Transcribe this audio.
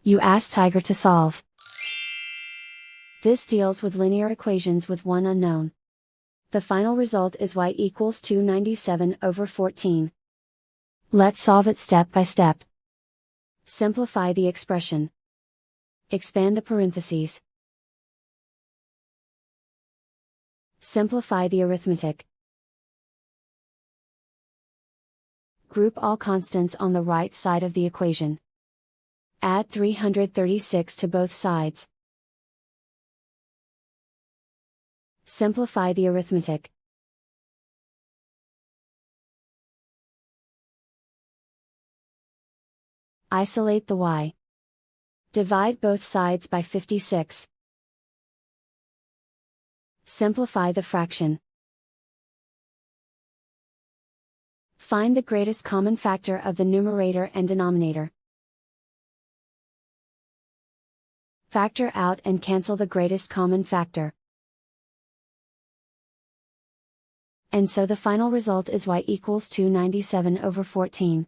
You ask Tiger to solve. This deals with linear equations with one unknown. The final result is y equals 297/14. Let's solve it step by step. Simplify the expression. Expand the parentheses. Simplify the arithmetic. Group all constants on the right side of the equation. Add 336 to both sides. Simplify the arithmetic. Isolate the y. Divide both sides by 56. Simplify the fraction. Find the greatest common factor of the numerator and denominator. Factor out and cancel the greatest common factor. And so the final result is y equals 297/14.